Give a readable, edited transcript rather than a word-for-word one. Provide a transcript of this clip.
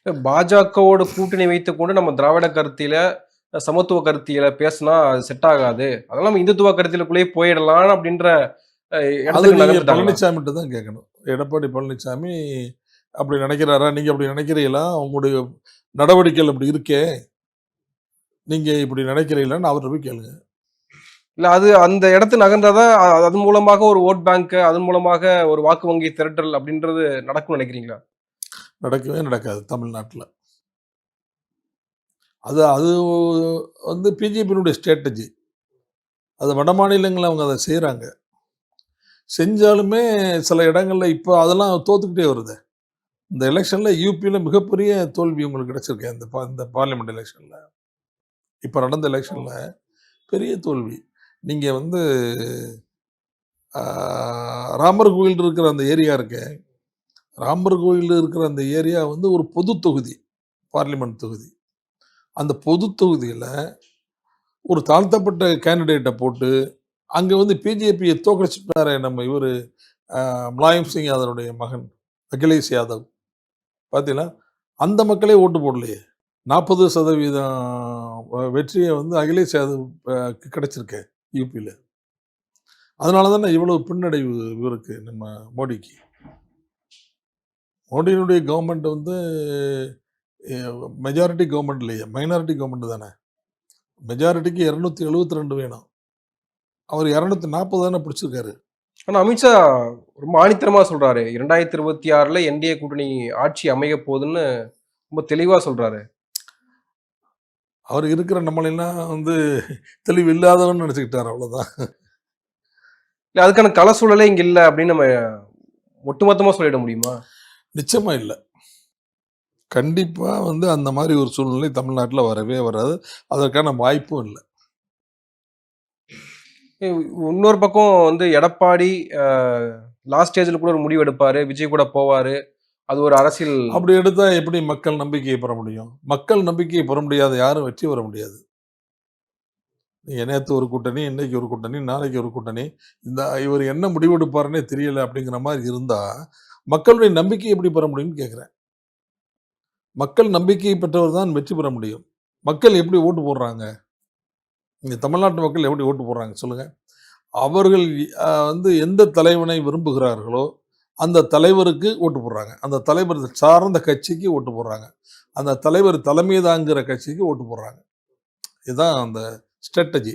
பாஜகவோட கூட்டணி வைத்துக் கொண்டு நம்ம திராவிட கருத்தியல, சமத்துவ கருத்தியல பேசினா அது செட் ஆகாது. அதெல்லாம் நம்ம இந்துத்துவ கருத்தியலுக்குள்ளேயே போயிடலாம் அப்படின்ற அ அது இடத்துக்கு நீங்க நகர்ந்துட்டாங்களா? பழனிசாமிட்ட தான் கேட்கணும். எடப்பாடி பழனிசாமி அப்படி நினைக்கிறாரா? நீங்க அப்படி நினைக்கிறீங்களா? உங்களுடைய நடவடிக்கைகள் அப்படி இருக்கே. நீங்க இப்படி நினைக்கிறீங்களான்னு அவர்ட்ட போய் கேளுங்க. இல்ல அது அந்த இடத்துக்கு நகர்ந்தா தான் அதன் மூலமாக ஒரு வோட் பேங்க், அதன் மூலமாக ஒரு வாக்கு வங்கி திரட்டல் அப்படின்றது நடக்கும்னு நினைக்கிறீங்களா? நடக்கவே நடக்காது தமிழ்நாட்டுல. அது அது வந்து பிஜேபியினுடைய ஸ்ட்ராட்டஜி. அது வடமாநிலங்கள்ல அவங்க அத செய்றாங்க. செஞ்சாலுமே சில இடங்கள்ல இப்ப அதெல்லாம் தோத்துக்கிட்டே வருதே. இந்த எலக்ஷன்ல யுபில மிகப்பெரிய தோல்வி உங்களுக்கு கிடைச்சிருக்கு. இந்த பார்லிமென்ட் எலக்ஷன்ல. இப்ப நடந்த எலக்ஷன்ல பெரிய தோல்வி. நீங்க வந்து ஆ ராமர் கோயில் இருக்கிற அந்த ஏரியா இருக்கே, ராமர் கோயில் இருக்கிற அந்த ஏரியா வந்து ஒரு பொது தொகுதி. பார்லிமென்ட் தொகுதி. அந்த பொது தொகுதியில ஒரு தாழ்த்தப்பட்ட கேண்டிடேட்ட போட்டு, அங்க வந்து பிஜேபிய தோற்கடிச்சுட்டாரே நம்ம இவரு முலாயம் சிங் யாதவனுடைய மகன் அகிலேஷ் யாதவ். பார்த்தீங்களா? அந்த மக்களே ஓட்டு போடலையே! 40% வெற்றிய வந்து அகிலேஷ் யாதவ் கிடைச்சிருக்கு யுபில. அதனால தானே இவ்வளவு பின்னடைவு இவருக்கு நம்ம மோடிக்கு. மோடியினுடைய கவர்மெண்ட் வந்து மெஜாரிட்டி கவர்மெண்ட் இல்லையே, மைனாரிட்டி கவர்மெண்ட் தானே. மெஜாரிட்டிக்கு 272 வேணும். அவர் 240 தானே பிடிச்சிருக்காரு. ஆனா அமித்ஷா ரொம்ப ஆணித்தரமா சொல்றாரு. 2026ல என்டிஏ கூட்டணி ஆட்சி அமைய போதுன்னு ரொம்ப தெளிவா சொல்றாரு. அவர் இருக்கிற நம்மளெல்லாம் வந்து தெளிவு இல்லாதவன்னு நினைச்சுக்கிட்டாரு அவ்வளோதான். இல்ல அதுக்கான கள சூழலே இங்க இல்ல அப்படின்னு நம்ம ஒட்டுமொத்தமா சொல்லிட முடியுமா? நிச்சயமா இல்ல. கண்டிப்பா வந்து அந்த மாரி ஒரு சூழ்நிலை தமிழ்நாட்டுல வரவே வராது. அதற்கான வாய்ப்பும் இல்ல. இன்னொரு பக்கம் வந்து எடப்பாடி அ லாஸ்ட் ஸ்டேஜ்ல கூட ஒரு முடிவு எடுப்பாரு. விஜய் கூட போவாரு. அது ஒரு அரசியல் அப்படி எடுத்தா எப்படி மக்கள் நம்பிக்கைய பெற முடியும்? மக்கள் நம்பிக்கைய பெற முடியாத யாரும் வெற்றி பெற முடியாது. நீங்க நேத்து ஒரு கூட்டணி, இன்னைக்கு ஒரு கூட்டணி, நாளைக்கு ஒரு கூட்டணி. இவர் என்ன முடிவெடுப்பாருன்னே தெரியல அப்படிங்கிற மாரி இருந்தா, மக்களுடைய நம்பிக்கைய எப்படி பெற முடியும்னு கேட்கிறேன். மக்கள் நம்பிக்கை பெற்றவர் தான் வெற்றி பெற முடியும். மக்கள் எப்படி ஓட்டு போடுறாங்க? இங்க தமிழ்நாட்டு மக்கள் எப்படி ஓட்டு போடுறாங்க சொல்லுங்க? அவர்கள் வந்து எந்த தலைவனை விரும்புகிறார்களோ, அந்த தலைவருக்கு ஓட்டு போடுறாங்க. அந்த தலைவர் சார்ந்த கட்சிக்கு ஓட்டு போடுறாங்க. அந்த தலைவர் தலைமை தாங்குகிற கட்சிக்கு ஓட்டு போடுறாங்க. இதுதான் அந்த ஸ்ட்ராட்டஜி.